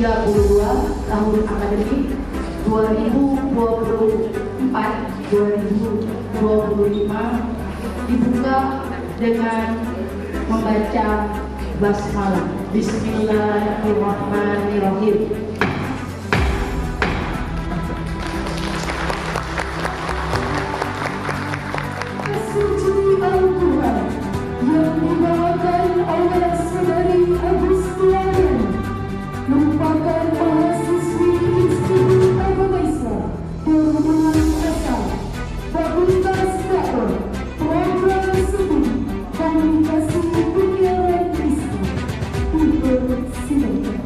tahun akademik 2024-2025 dibuka dengan membaca basmalah. Bismillahirrahmanirrahim. Suci Al-Quran yang dibawakan oleh Saudari Agustiana merupakan mahasiswi Institut Agama Islam Darul Asal, Fakultas Dakwah, Program Studi Komunikasi Penyiaran Islam. Dipersilakan.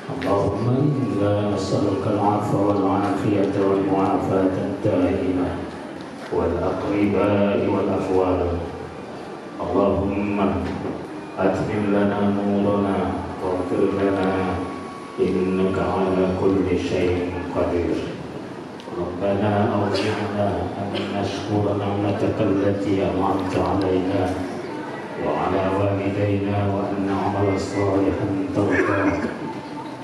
اللهم إنا نسألك العفو والعافية والمعافاة الدائمة والأقرباء والأموال. اللهم أتمم لنا نورنا واغفر لنا إنك على كل شيء قدير. ربنا أوزعنا أن نشكر نعمتك التي أنعمت علينا وعلى والدينا وأن نعمل صالحا ترضاه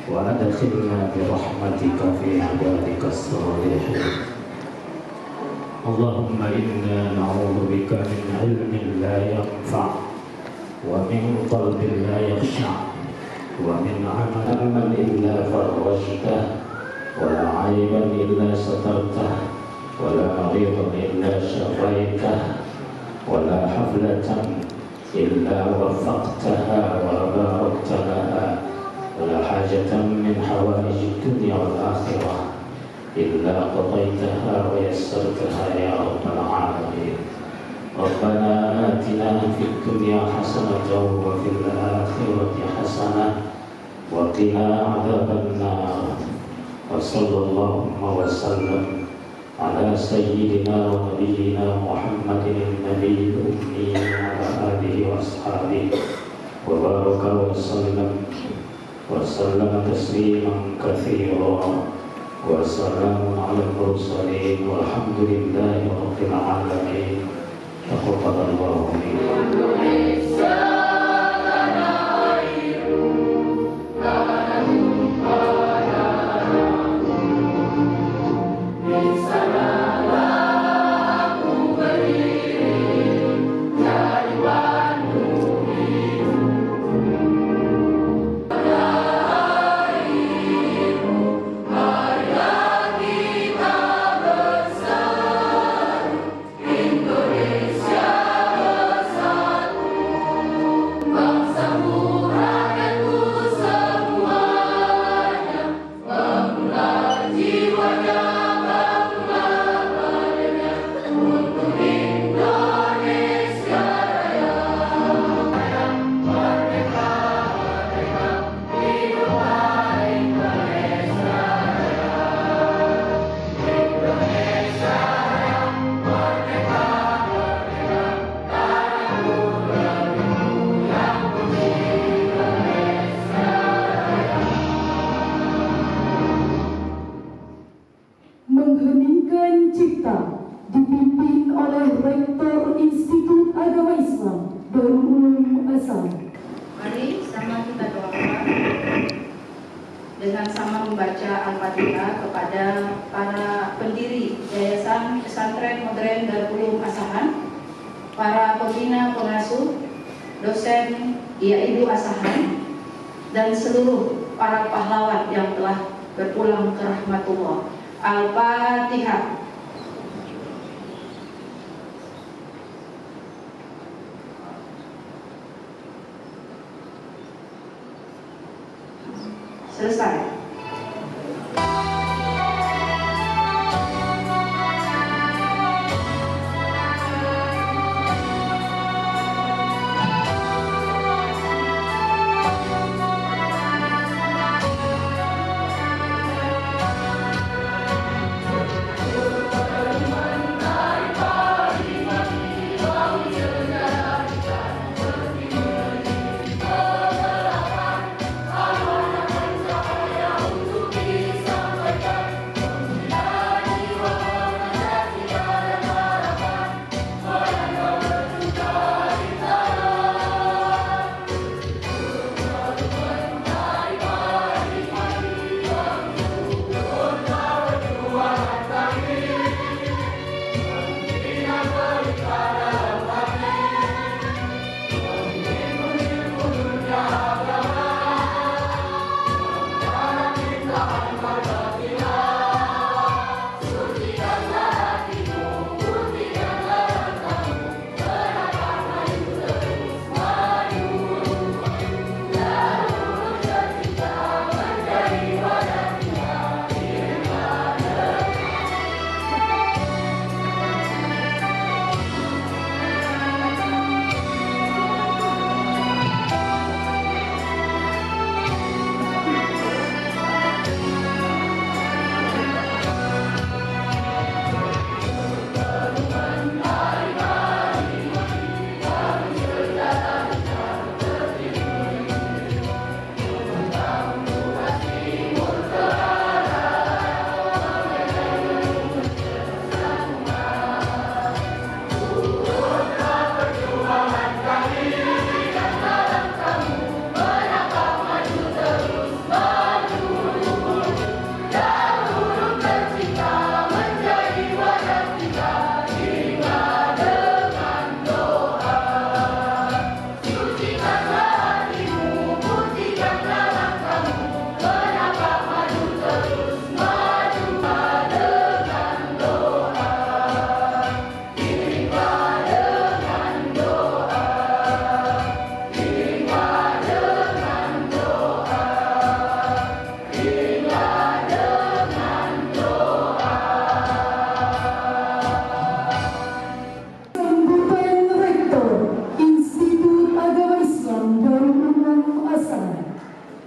وأدخلنا برحمتك في عبادك الصالحين. اللهم إنا نعوذ بك من علم لا ينفع ومن قلب لا يخشع ومن عمل إلا فرجته ولا عيبا إلا سترته ولا مريضا إلا شفيته ولا حفلة إلا وفقتها وباركت لها ولا حاجة من حوائج الدنيا والآخرة إلا قضيتها ويسرتها يا رب العالمين. ربنا آتنا في الدنيا حسنة وفي الآخرة حسنة وقنا عذاب النار. وصلى اللهم وسلم على سيدنا ونبينا محمد النبي الأمي وعلى آله وأصحابه وبارك وسلم تسليما كثيرا وسلام على المرسلين والحمد لله رب العالمين. تقبل الله منا. Indonesia besar. Asal. Mari sama kita doakan dengan sama membaca Al-Fatihah kepada para pendiri Yayasan Pesantren Modern Darul Asahan, para pembina pengasuh, dosen Ibu Asahan, dan seluruh para pahlawan yang telah berpulang ke rahmatullah. Al-Fatihah. Selesai.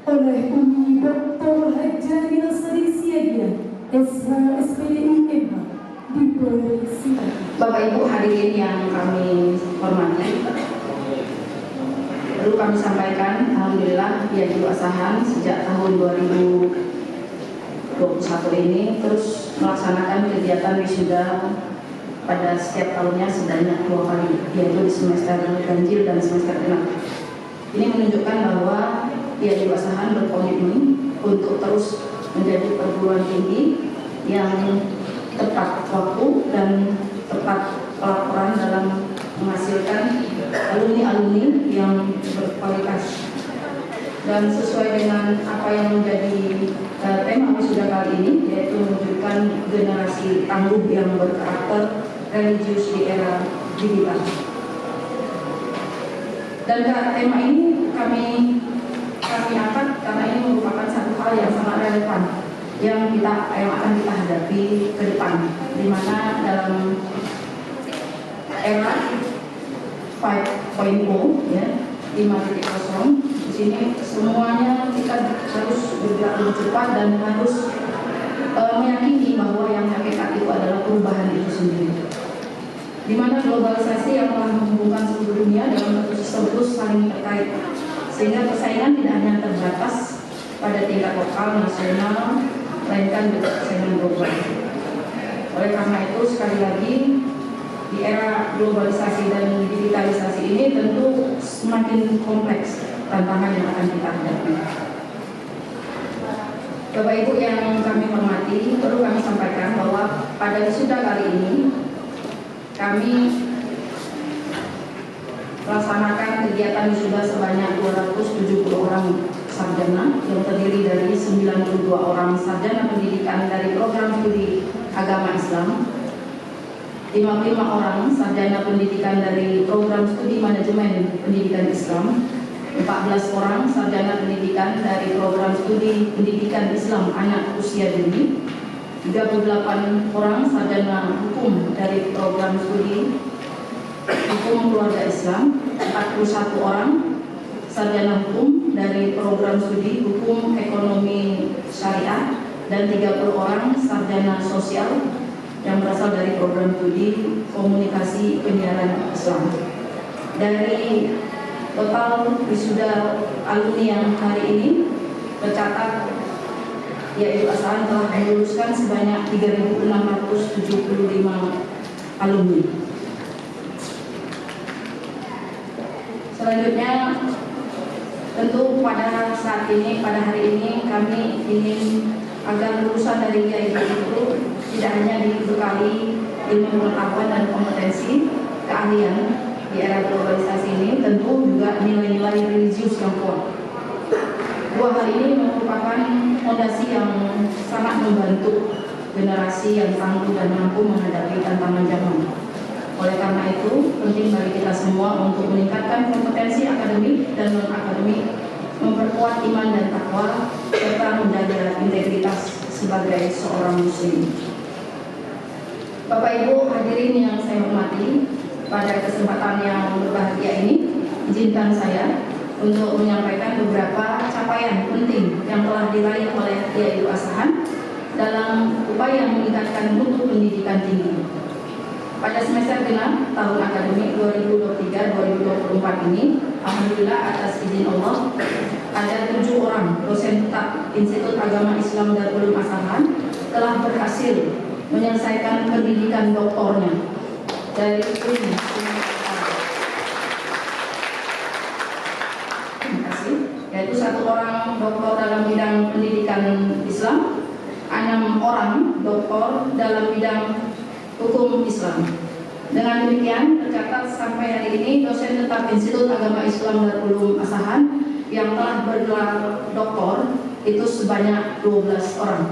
oleh Umi Dr. Hajjari Nasari Siagia, SH SPDI MH, dipersilakan. Bapak Ibu hadirin yang kami hormati, perlu kami sampaikan, alhamdulillah Ibu Asahan sejak tahun 2021 ini terus melaksanakan kegiatan wisuda pada setiap tahunnya sebanyak 2 kali, yaitu di semester ganjil dan semester genap. Ini menunjukkan bahwa Ibu Asahan berkomitmen untuk terus menjadi perguruan tinggi yang tepat waktu dan tepat pelaporan dalam menghasilkan alumni-alumni yang berkualitas. Dan sesuai dengan apa yang menjadi tema wisuda kali ini, yaitu menunjukkan generasi tangguh yang berkarakter religius di era digital. Dan tema ini kami angkat karena ini merupakan satu hal yang sangat relevan yang akan kita hadapi ke depan, di mana dalam era 5.0 ya, 5.0 di sini semuanya kita harus bergerak lebih cepat dan harus meyakini bahwa yang hakikat itu adalah perubahan itu sendiri. Di mana globalisasi yang telah menghubungkan seluruh dunia dalam satu sistem saling terkait, sehingga persaingan tidak hanya terbatas pada tingkat lokal, nasional, melainkan juga persaingan global. Oleh karena itu sekali lagi di era globalisasi dan digitalisasi ini tentu semakin kompleks tantangan yang akan kita hadapi. Bapak Ibu yang kami hormati, perlu kami sampaikan bahwa pada wisuda kali ini kami melaksanakan kegiatan wisuda sebanyak 270 orang sarjana yang terdiri dari 92 orang sarjana pendidikan dari program studi agama Islam, 55 orang sarjana pendidikan dari program studi manajemen pendidikan Islam, 14 orang sarjana pendidikan dari program studi pendidikan Islam anak usia dini, 38 orang sarjana hukum dari program studi hukum keluarga Islam, 41 orang sarjana hukum dari program studi hukum ekonomi syariah, dan 30 orang sarjana sosial yang berasal dari program studi komunikasi penyiaran Islam. Dari total wisuda alumni yang hari ini tercatat yaitu Asahan telah meluluskan sebanyak 3.675 alumni. Selanjutnya, tentu pada saat ini, pada hari ini kami ingin agar lulusan dari YIB itu tidak hanya dibekali ilmu pengetahuan dan kompetensi, keahlian di era globalisasi ini, tentu juga nilai-nilai religius yang kuat. Dua hal ini merupakan fondasi yang sangat membantu generasi yang tangguh dan mampu menghadapi tantangan zaman. Oleh karena itu, penting bagi kita semua untuk meningkatkan kompetensi akademik dan non-akademik, memperkuat iman dan takwa, serta menjaga integritas sebagai seorang muslim. Bapak Ibu hadirin yang saya hormati, pada kesempatan yang berbahagia ini, izinkan saya untuk menyampaikan beberapa capaian penting yang telah diraih oleh YIB Asahan dalam upaya meningkatkan mutu pendidikan tinggi. Pada semester genap tahun akademik 2023-2024 ini, alhamdulillah atas izin Allah, ada 7 orang dosen tetap Institut Agama Islam Darul Asahan telah berhasil menyelesaikan pendidikan doktornya dari UIN. Yaitu 1 orang doktor dalam bidang pendidikan Islam, 6 orang doktor dalam bidang hukum Islam. Dengan demikian, tercatat sampai hari ini dosen tetap Institut Agama Islam Darul Asahan yang telah bergelar doktor itu sebanyak 12 orang.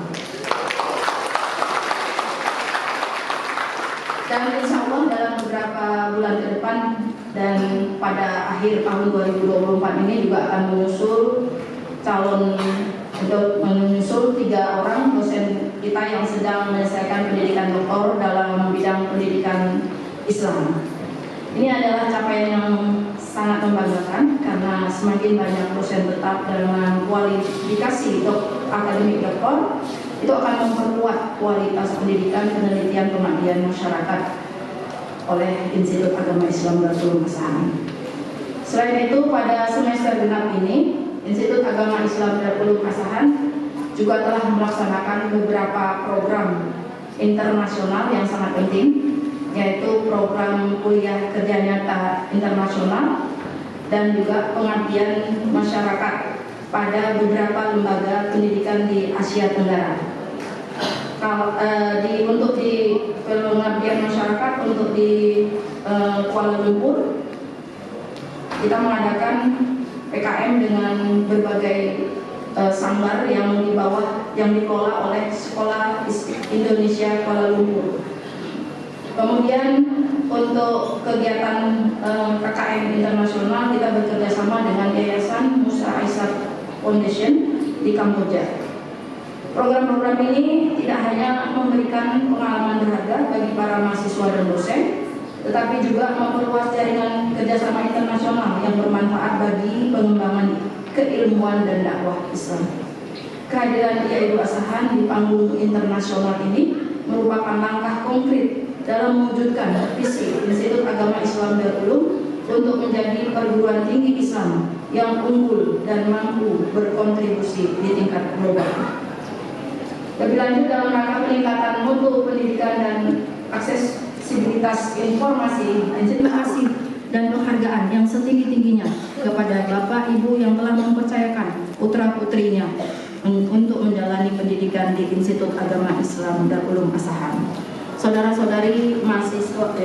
Dan insya Allah dalam beberapa bulan ke depan dan pada akhir tahun 2024 ini juga akan menyusul 3 orang dosen kita yang sedang menyelesaikan pendidikan doktor dalam bidang pendidikan Islam. Ini adalah capaian yang sangat membanggakan karena semakin banyak dosen tetap dengan kualifikasi akademik doktor itu akan memperkuat kualitas pendidikan penelitian pengabdian masyarakat oleh Institut Agama Islam Darul Asahan. Selain itu, pada semester genap ini, Institut Agama Islam Darul Asahan juga telah melaksanakan beberapa program internasional yang sangat penting, yaitu program kuliah kerja nyata internasional dan juga pengabdian masyarakat pada beberapa lembaga pendidikan di Asia Tenggara. Untuk di pengabdian masyarakat untuk di Kuala Lumpur, kita mengadakan PKM dengan berbagai sanggar yang di bawah yang dikelola oleh Sekolah Indonesia Kuala Lumpur. Kemudian untuk kegiatan KKN internasional kita bekerjasama dengan Yayasan Musa Aisyah Foundation di Kamboja. Program-program ini tidak hanya memberikan pengalaman berharga bagi para mahasiswa dan dosen, tetapi juga memperluas jaringan kerjasama internasional yang bermanfaat bagi pengembangan keilmuan dan dakwah Islam. Kehadiran YIB Asahan di panggung internasional ini merupakan langkah konkret dalam mewujudkan visi Institut Agama Islam Darul untuk menjadi perguruan tinggi Islam yang unggul dan mampu berkontribusi di tingkat global. Lebih lanjut, dalam rangka peningkatan mutu pendidikan dan akses aksesibilitas informasi. Terima kasih dan penghargaan yang setinggi-tingginya kepada Bapak Ibu yang telah mempercayakan putra-putrinya untuk menjalani pendidikan di Institut Agama Islam Darul Ulum Asahan. Saudara-saudari mahasiswa,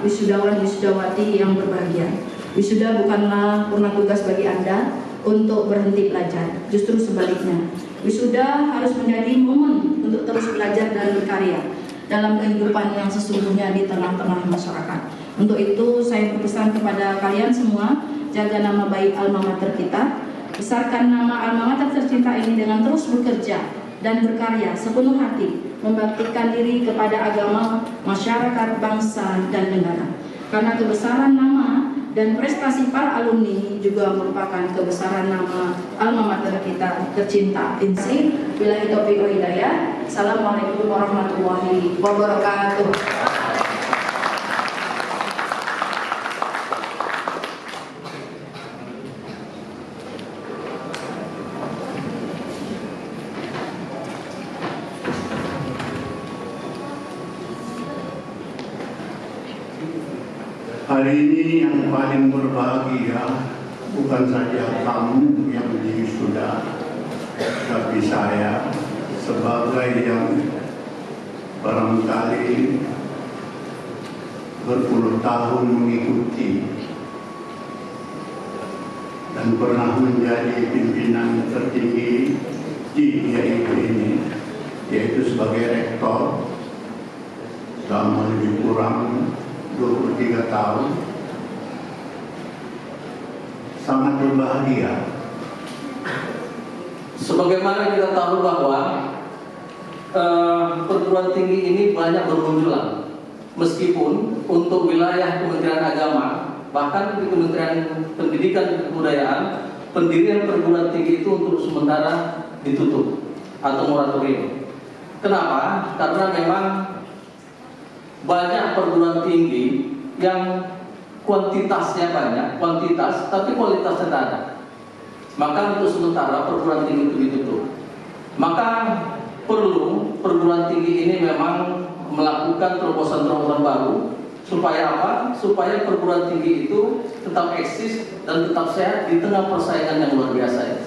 wisudawan wisudawati yang berbahagia. Wisuda bukanlah purna tugas bagi Anda untuk berhenti belajar, justru sebaliknya. Wisuda harus menjadi momen untuk terus belajar dan berkarya dalam kehidupan yang sesungguhnya di tengah-tengah masyarakat. Untuk itu saya berpesan kepada kalian semua, jaga nama baik alma mater kita, besarkan nama alma mater tercinta ini dengan terus bekerja dan berkarya sepenuh hati, membaktikan diri kepada agama, masyarakat, bangsa, dan negara. Karena kebesaran nama dan prestasi para alumni juga merupakan kebesaran nama alma mater kita tercinta. Billahi taufiq wa hidayah. Assalamualaikum warahmatullahi wabarakatuh. Hari ini yang paling berbahagia bukan saja kamu yang wisuda, tapi saya sebagai yang barangkali berpuluh tahun mengikuti dan pernah menjadi pimpinan tertinggi di IAID ini, yaitu sebagai rektor selama lebih kurang 23 tahun. Sangat berbahagia. Sebagaimana kita tahu bahwa perguruan tinggi ini banyak bermunculan, meskipun untuk wilayah Kementerian Agama, bahkan di Kementerian Pendidikan dan Kebudayaan, pendirian perguruan tinggi itu untuk sementara ditutup atau moratorium. Kenapa? Karena memang banyak perguruan tinggi yang kuantitasnya banyak, tapi kualitasnya tidak ada. Maka untuk sementara perguruan tinggi itu ditutup. Maka perlu perguruan tinggi ini memang melakukan terobosan-terobosan baru. Supaya apa? Supaya perguruan tinggi itu tetap eksis dan tetap sehat di tengah persaingan yang luar biasa ini.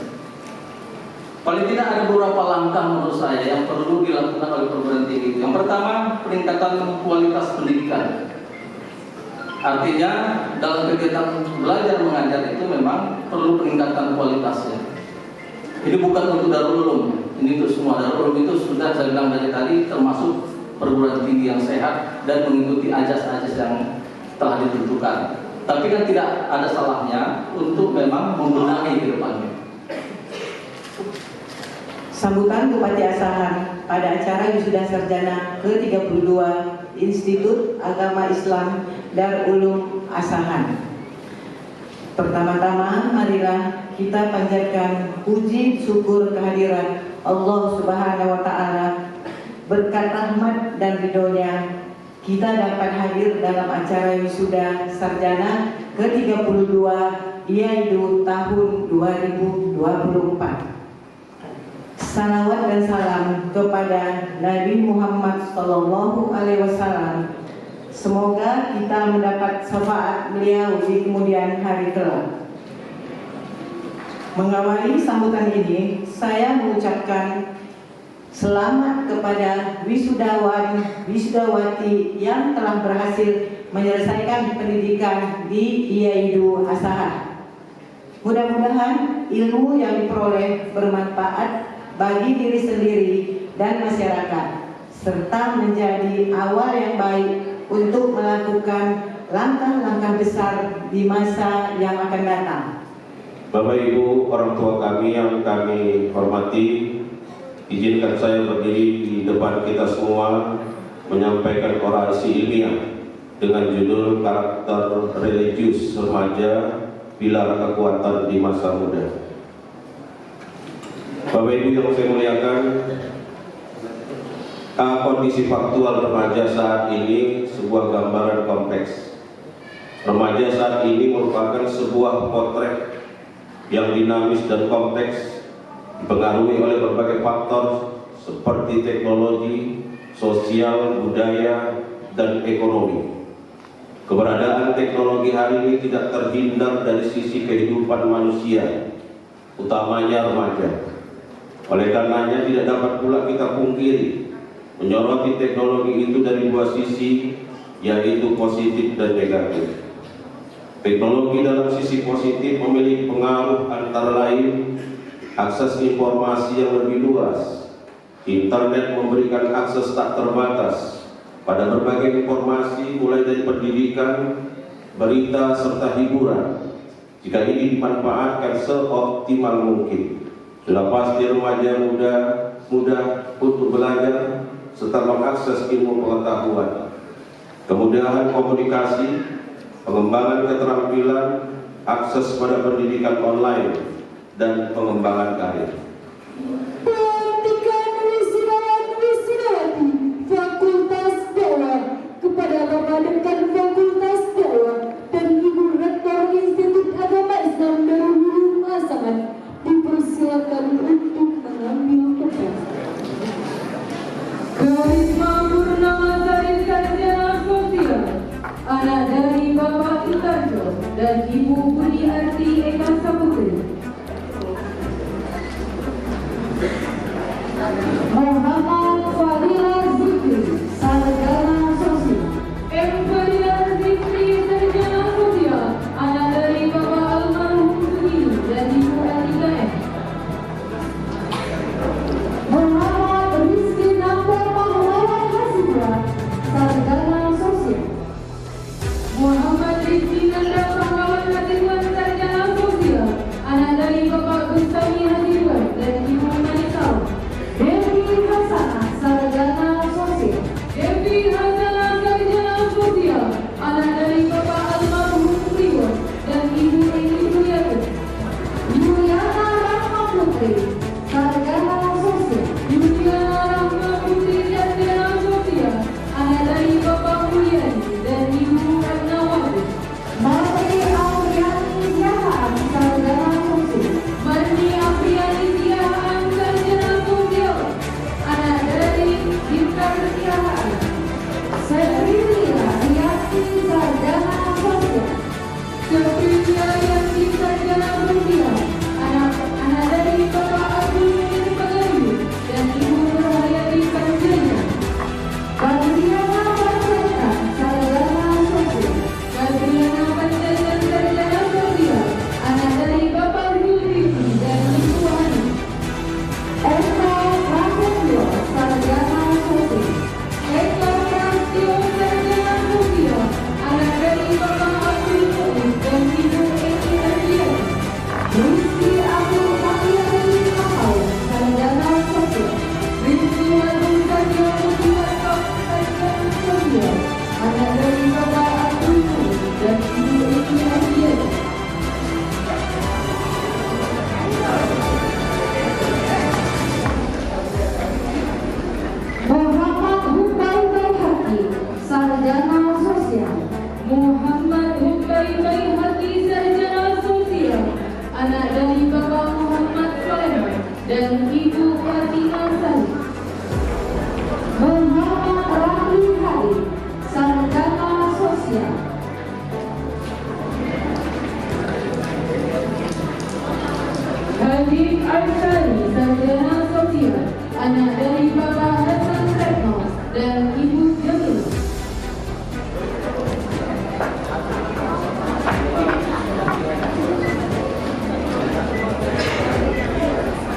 Paling tidak ada beberapa langkah menurut saya yang perlu dilakukan oleh perguruan tinggi. Yang pertama, peningkatan kualitas pendidikan. Artinya dalam kegiatan belajar mengajar itu memang perlu peningkatan kualitasnya. Ini bukan untuk Darul Ulum, ini untuk semua. Darul Ulum itu sudah saya bilang dari tadi termasuk perguruan tinggi yang sehat dan mengikuti ajas-ajas yang telah ditentukan. Tapi kan tidak ada salahnya untuk memang membenahi ke depannya. Sambutan Bupati Asahan pada acara wisuda sarjana ke-32 Institut Agama Islam Darul Ulum Asahan. Pertama-tama marilah kita panjatkan puji syukur kehadiran Allah Subhanahu wa taala. Berkat rahmat dan ridhonya kita dapat hadir dalam acara wisuda sarjana ke-32 IAID tahun 2024. Salawat dan salam kepada Nabi Muhammad SAW. Semoga kita mendapat syafaat beliau di kemudian hari kelak. Mengawali sambutan ini, saya mengucapkan selamat kepada wisudawan wisudawati yang telah berhasil menyelesaikan pendidikan di IAID Asahan. Mudah-mudahan ilmu yang diperoleh bermanfaat bagi diri sendiri dan masyarakat, serta menjadi awal yang baik untuk melakukan langkah-langkah besar di masa yang akan datang. Bapak Ibu, orang tua kami yang kami hormati, izinkan saya berdiri di depan kita semua menyampaikan orasi ilmiah dengan judul Karakter Religius Remaja, Pilar Kekuatan di Masa Muda. Bapak Ibu yang saya muliakan, kondisi faktual remaja saat ini sebuah gambaran kompleks. Remaja saat ini merupakan sebuah potret yang dinamis dan kompleks, dipengaruhi oleh berbagai faktor seperti teknologi, sosial, budaya, dan ekonomi. Keberadaan teknologi hari ini tidak terhindar dari sisi kehidupan manusia, utamanya remaja. Oleh karenanya tidak dapat pula kita pungkiri menyoroti teknologi itu dari dua sisi, yaitu positif dan negatif. Teknologi dalam sisi positif memiliki pengaruh antara lain akses informasi yang lebih luas. Internet memberikan akses tak terbatas pada berbagai informasi mulai dari pendidikan, berita, serta hiburan. Jika ini dimanfaatkan seoptimal mungkin, sudah pasti remaja mudah untuk belajar serta mengakses ilmu pengetahuan. Kemudahan komunikasi, pengembangan keterampilan, akses pada pendidikan online, dan pengembangan karir. Pelantikan wisudawan-wisudawati Fakultas Dakwah kepada Bapak Dekan Fakultas Dakwah dan Ibu Rektor Institut Agama Islam Darul Ulum Asahan dipersilakan untuk mengambil tempat. Karisma Purnama Sari Sarjana Sosial, anak dari Bapak Sutarjo dan Ibu Budi Arti Eka Saputri. Muhammad Fadila Zikri, Sarjana Sosial. M. Fadila Zikri, Sarjana Sosial, anak dari Bapak Almarhum Sugini dan Ibu Atika M. Muhammad Rizky Nambah Pahlawan Hasibra, Sarjana Sosial. Muhammad Rizky Nambah Pahlawan Hasibra, Sarjana Sosial, anak dari Bapak Gustami Hasibra dan Ibu Manisau. Devi Hasanah, Sarjana Sosial. Devi Hasanah, Sarjana Sosial, anak dari Bapak Almarhum Priwon dan Ibu Eni Suryati. Yuliana Rahma Putri, Sarjana Sosial. Yuliana Rahma Putri, Sarjana Sosial, anak dari Bapak Mulyani dan Ibu Ratnawati. Marni Apriani Siahaan, Sarjana Sosial. Marni Apriani Siahaan, Sarjana Sosial, anak dari Bintang Siahaan. Seprilia Riati, Sarjana Sosial. Seprilia Riati, Sarjana Sosial, anak dari Bapak Abdul Mumin Pagayu dan Ibu Nurhayati Panjanya. Badriana Panjaitan, Sarjana Sosial. Badriana Panjaitan, Sarjana Sosial, anak dari Bapak Zulkifli dan Ibu Ani. Eka Prasetyo, Sarjana Sosial. Eka Prasetyo, Sarjana Sosial, anak dari Bapak Abdul Mumin dan Ibu Eni Ardian. Rizky Abdul Mahyari Mahau, Sarjana Sosial. Rizky Abdul Mahyari Mahau, Sarjana Sosial, anak dari Bapak Abdul Mumin dan Ibu Eni Ardian. Muhammad Hubai Baihaqi, Sarjana Sosial. Muhammad Hubai Baihaqi, Sarjana Sosial, anak dari Bapak Muhammad Sulaiman dan Ibu Fatimah Salih. Muhammad Rahli Hari, Sarjana Sosial. Habib Arsari, Sarjana Sosial, anak dari Bapak Hasan Retno dan Ibu Jamil.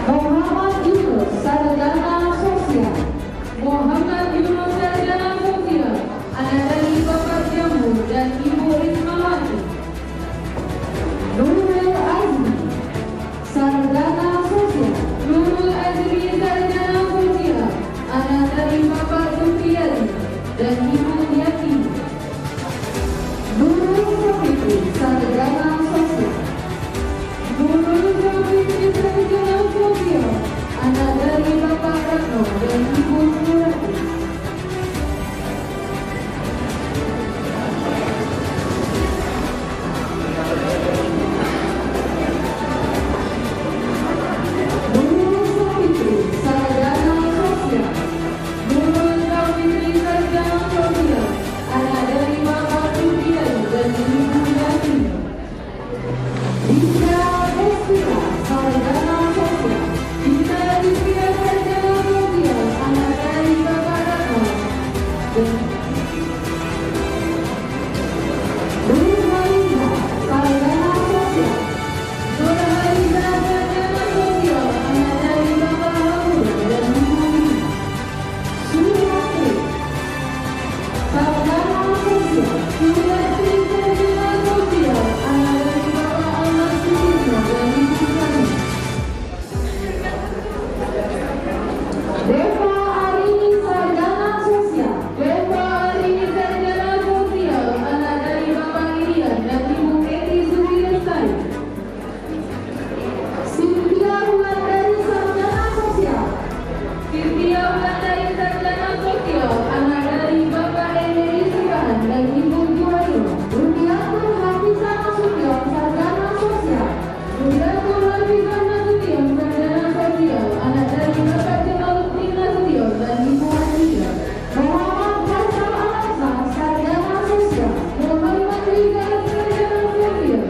Muhammad Yunus, Sarjana Sosial. Muhammad Yunus, Sarjana Sosial, anak dari Bapak Jamu dan Ibu Rismawati. Nurul Azmi, Sarjana Sosial. Nurul Azmi, Sarjana Sosial, anak dari Bapak Sufiat Nafisa Nasution, sarjana sosial, anak dari Bapak Jamaluddin Nasution dan Ibu Adia. Muhammad Faisal Al-Asa, sarjana sosial, Muhammad Rizal, sarjana sosial,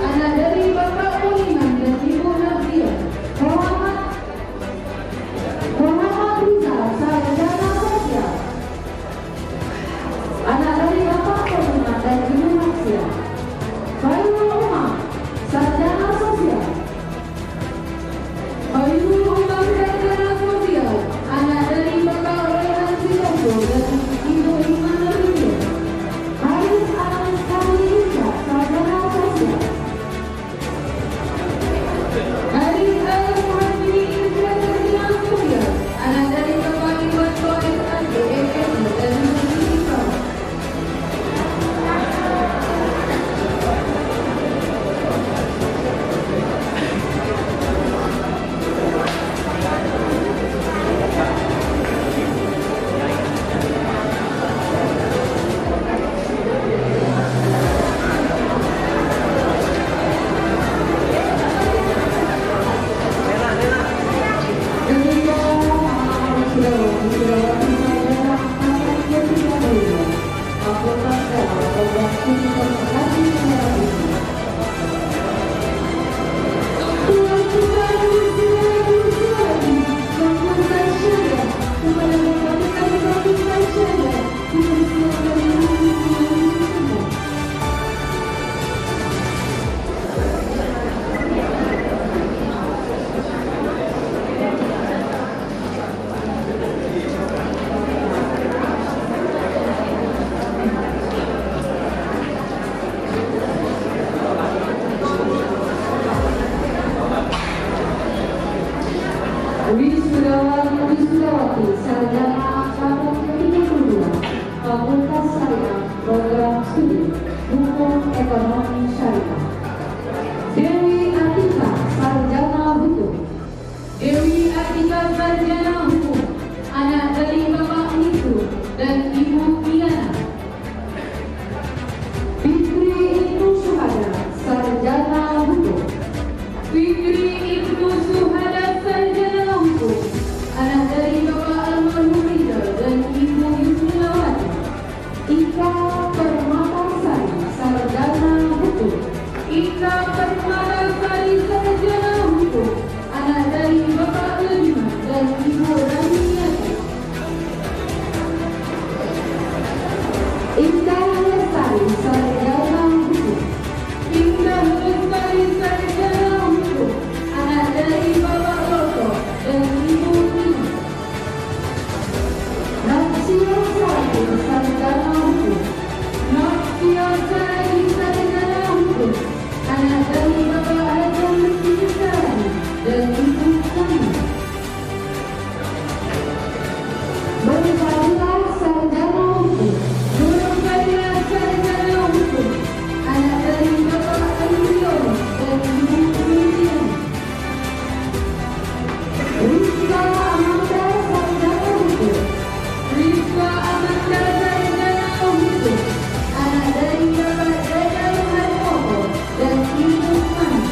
anak dari Bapak Muliman dan Ibu Nadia. Muhammad Rizal, sarjana sosial, anak dari Bapak Muliman dan Ibu Nadia. Khairul Umar, sarjana sosial. Khairul Umar, sarjana sosial, anak dari Bapak Rehan Sidoso dan Ibu Iman Nadia. Haris Anas Khalilisa, sarjana sosial. Haris Al-Muhammadi Indra, sarjana sosial, anak dari Bapak Iwan Toib Ade, MSc dan Ibu Iqbal. Wisudawati, sarjana angkatan ke-32, Fakultas Syariah, Program Studi Hukum Ekonomi Syariah. Dewi Atika, sarjana hukum. Dewi Atika, sarjana hukum, anak dari Bapak Nisu dan Ibu Miana. Fitri Ibnu Syuhada, sarjana hukum. Fitri Ibnu Syuhada, sarjana hukum, anak dari Bapak Almarhum Rizal dan Ibu Yusmilawati. Ika Permatasari, sarjana hukum. Ika Permatasari, sarjana hukum, anak dari Bapak Lediman dan Ibu Ramiyati. Indah Lestari, sarjana hukum. Indah Lestari, sarjana hukum, anak dari Bapak Loto dan Ibu Nina. Natsia Saragi, sarjana hukum. Natsia Saragi, sarjana hukum, anak dari Bapak Hajar Lutfi Saragi dan Ibu Kami. Berfadilah, sarjana hukum. Berfadilah, sarjana hukum, anak dari Bapak Aliono dan Ibu Kristiani. Rizka Amanda, sarjana hukum. Rizka Amanda, sarjana hukum, anak dari Bapak Dadang Harmoko dan Ibu Mani.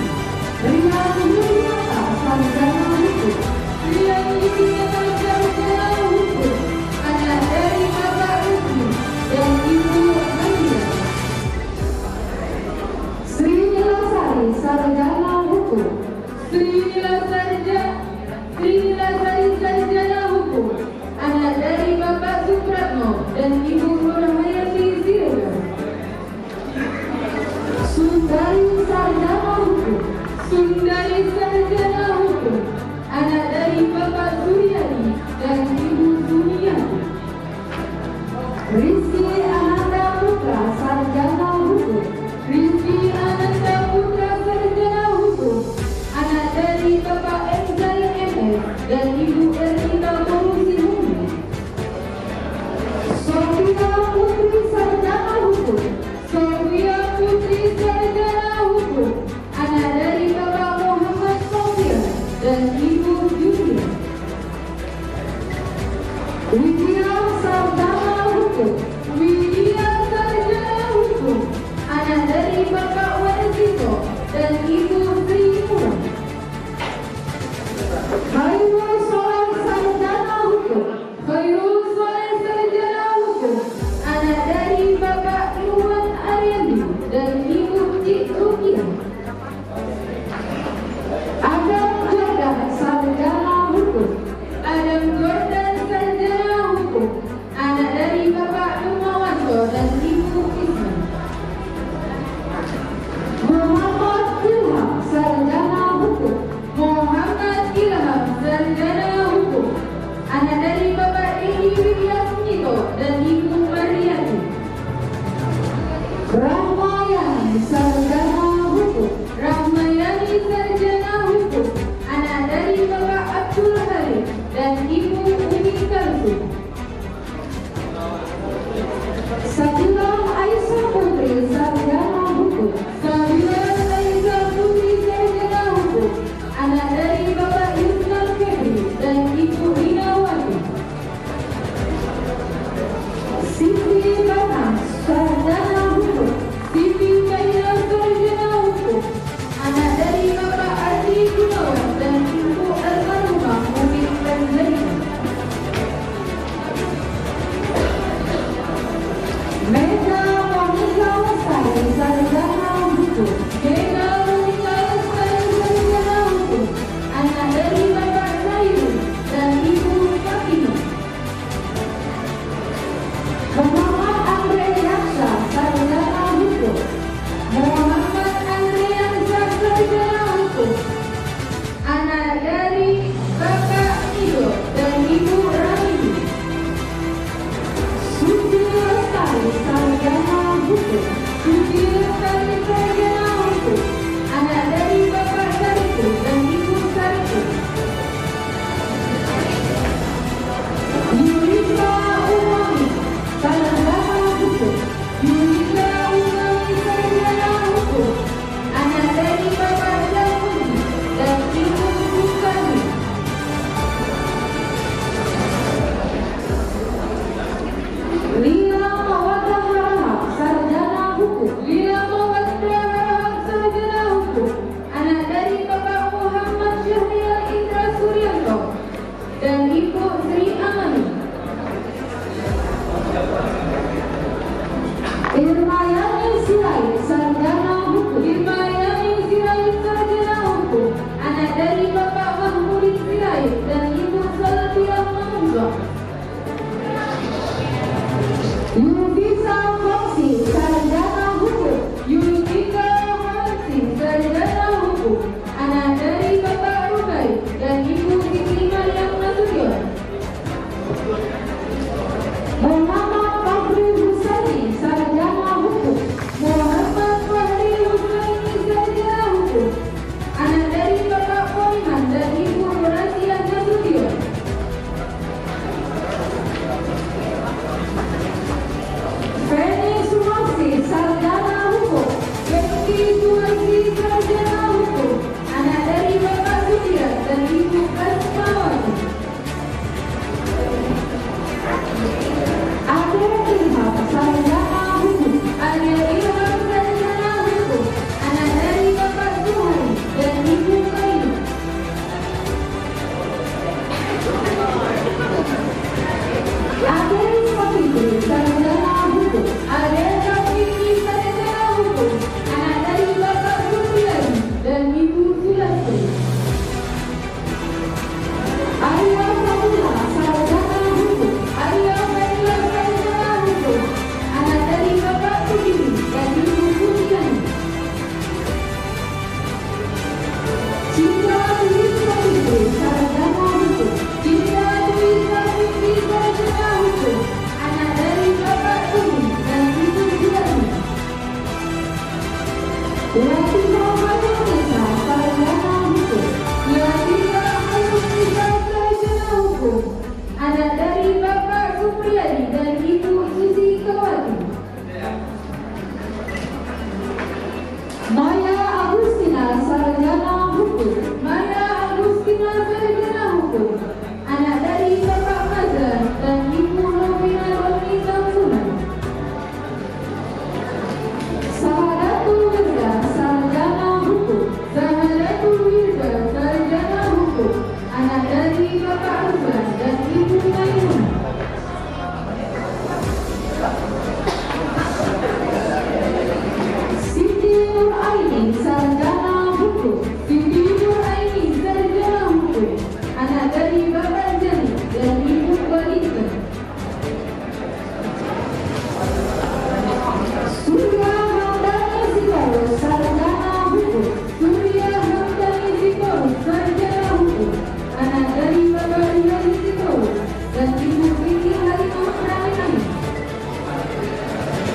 Rian Yuliata, sarjana hukum. Rian Yuliata, sarjana hukum, anak dari Bapak Rusmi dan Ibu Maria. Sri Nilasari, sarjana hukum. Sri Nilasari, sarjana hukum, anak dari Bapak Supratno dan Ibu Nurhayati Siregar. Sundari, sarjana hukum. Sundari, sarjana hukum, anak dari Bapak Suryadi dan Ibu Suryadi. Rizky Ananda Putra, sarjana hukum. Rizky Ananda Putra, sarjana hukum, anak dari Bapak Cinta Dwi Fitri sarjana hukum. Cinta Dwi Fitri sarjana hukum. Anak dari Bapak Tumi dan Ibu Jurani. Latifah Mayunisa sarjana hukum. Latifah Mayunisa sarjana hukum. Anak dari Bapak Supriyadi dan Ibu Susi Kawati. Maya Agustina sarjana hukum. Maya Agustina sarjana hukum. Anak dari Bapak Mazlan dan Ibu Novina Roni Samsunan. Sahadatul Wirda sarjana hukum. Sahadatul Wirda sarjana hukum. Anak dari Bapak Ruslan dan Ibu Maimunah. Siti Nur Aini sarjana hukum. Siti Nur Aini sarjana hukum. Anak dari Bapak Jani dan Ibu Balita. Surya Hamdani Zikoro sarjana hukum. Surya Hamdani Zikoro sarjana hukum. Anak dari Bapak Riyadi Zikoro dan Ibu Vicky Halimah Rahimani.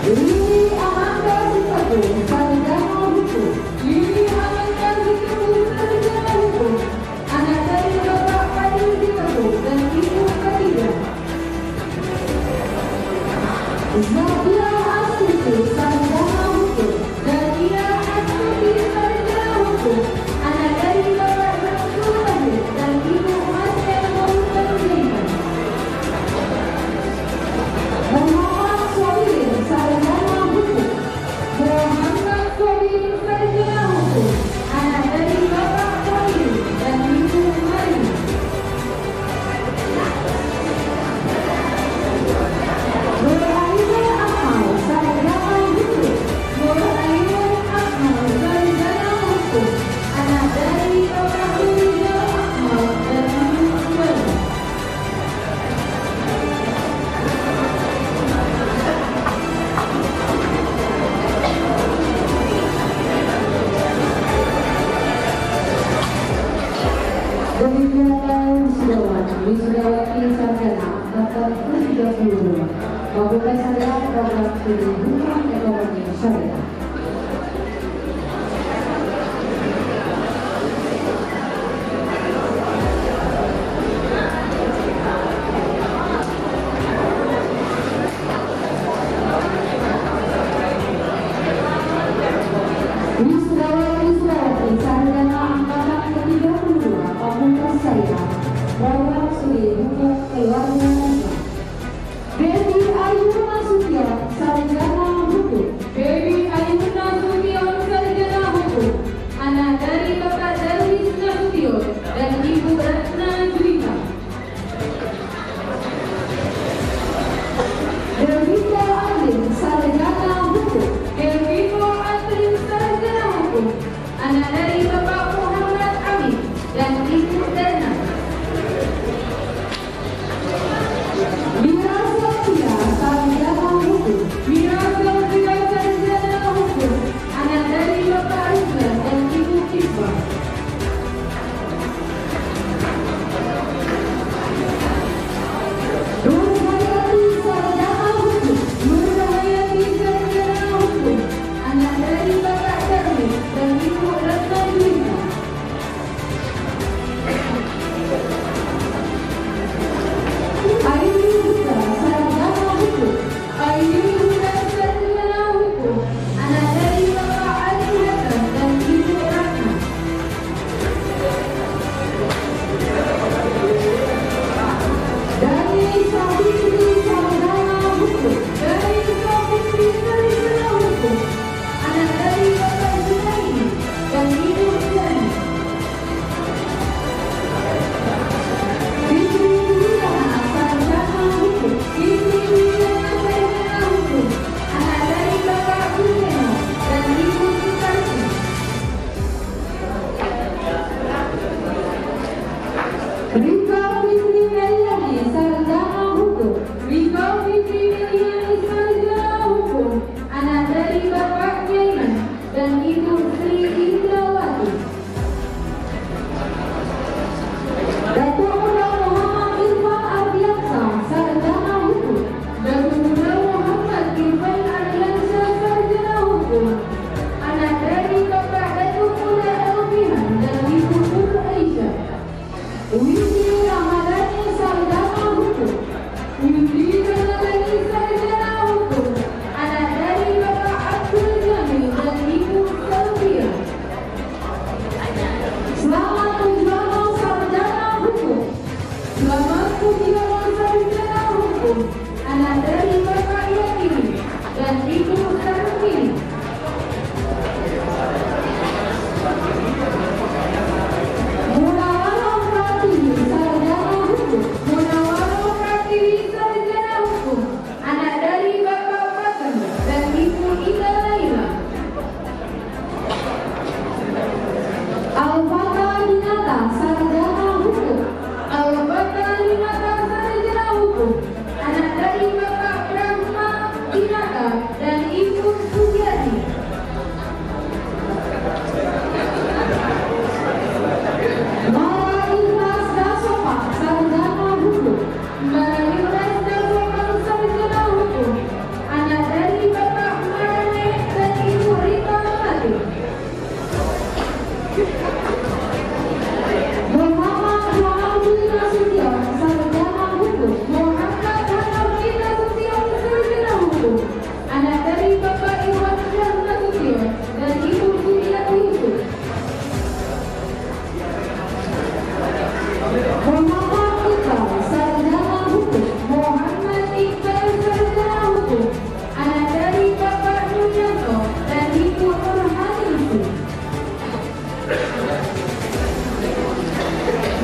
Lili Amanda Zikoro sarjana hukum. Lili Amanda Zikoro sarjana hukum. Anak dari Bapak Fadil Zikoro dan Ibu Khadijah. Zakia Astuti sarjana hukum. Zakia Astuti sarjana hukum. Anak dari Bapak Samsul Wahid dan Ibu Masya Maulana Zaiman. Muhammad Sohir sarjana hukum. Muhammad Sohir sarjana hukum. Anak dari Bapak Sohir dan Ibu Mari. Nuraiman Akmal sarjana hukum. Nuraiman Akmal sarjana hukum. Anak dari Bapak Rizal Akmal dan Ibu Mari. Demikianlah wisudawati sarjana angkatan ke-32 Fakultas Syariah Program Studi Hukum Ekonomi Syariah. Wisudawati sarjana angkatan ke-32 Fakultas Syariah Program Studi Hukum Keluarga. Dewi Ayu Nasution sarjana hukum. Dewi Ayu Nasution sarjana hukum. Anak dari Bapak Darwis Nasution dan Ibu Ratna Juwita. Devita Andin sarjana hukum. Devita Andin sarjana hukum. Anak dari Bapak Muhammad Amin dan Ibu Dana. Mira Sofia sarjana hukum. Mira Sofia sarjana hukum. Anak dari Bapak Ruslan dan Ibu Kisbah. Nur Hayati sarjana hukum. Nur Hayati sarjana hukum. Anak dari Bapak Darwis dan Ibu Ratna Juwita. Aini Huda sarjana hukum. Aini Huda sarjana hukum. Anak dari Bapak Ali Hasan dan Ibu Ratna. Dari Sabitri sarjana hukum. Dari Sabitri sarjana hukum. Anak dari Bapak Zuhairi dan Ibu Jani. Fitri Wiyana sarjana hukum. Fitri Wiyana sarjana hukum. Anak dari Bapak Buseno dan Ibu Sukarti. Rika Fitri Meliani sarjana hukum. Rika Fitri Meliani sarjana hukum. Anak dari Bapak Nyaiman dan Ibu Sri Indrawati.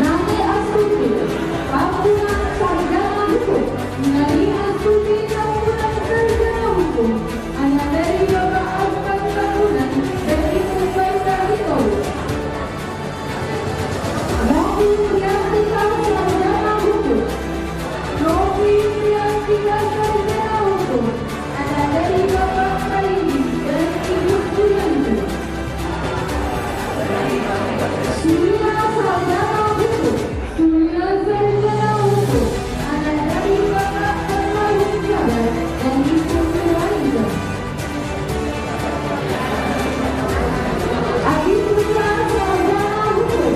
Nani Astuti, Kampungan Sarjana Hukum. Nani Astuti, Kampungan Sarjana Hukum. Anak dari Bapak Alfan Kampungan dan Ibu Baita Hitoli. Novi Priyantika Sarjana Hukum. Novi Priyantika Sarjana Hukum. Anak dari Bapak Kaini dan Ibu Priyanti. Surya Sarjana Hukum. Surya Sarjana Hukum. Anak dari Bapak Almarhum Jabar dan Ibu Nurhaliza. Adi Putra Sarjana Hukum.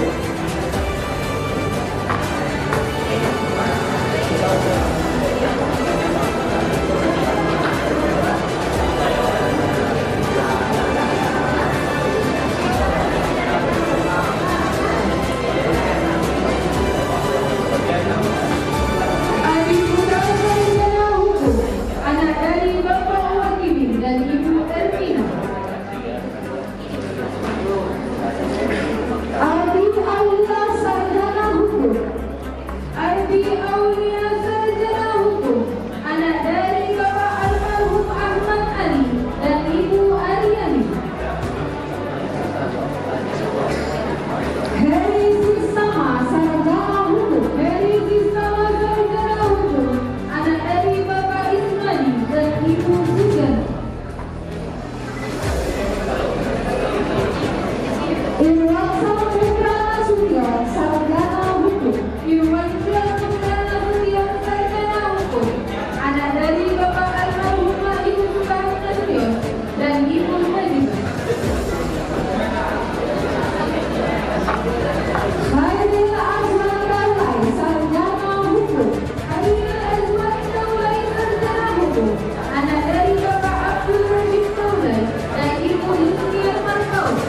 Adi Putra Sarjana Hukum. Anak dari Bapak Wakimin dan Ibu Ermina. Adi Aulia Sarjana Hukum. Adi Aulia Sarjana Hukum. Anak dari Bapak Almarhum Ahmad Ali dan Ibu Aryani. Heri Sistama Sarjana Hukum. Heri Sistama Sarjana Hukum. Anak dari Bapak Ismani dan Ibu Sujan. Irwan Saputra Nasution Sarjana Hukum. Irwan Saputra Nasution Sarjana Hukum. Anak dari Bapak Almarhum Ibu Soekarno Nasution dan Ibu Hadijah. Khairil Azwan Kaulai Sarjana Hukum. Khairil Azwan Kaulai Sarjana Hukum. Anak dari Bapak Abdul Rashid Kaulai dan Ibu Yusniar Markaus.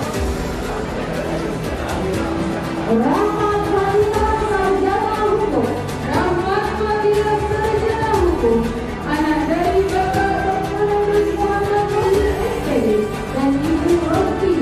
Rahmat Fadila Sarjana Hukum. Rahmat Fadila Sarjana Hukum. Anak dari Bapak Dr. Nurul Muhammad Wahid SPD dan Ibu Rosti.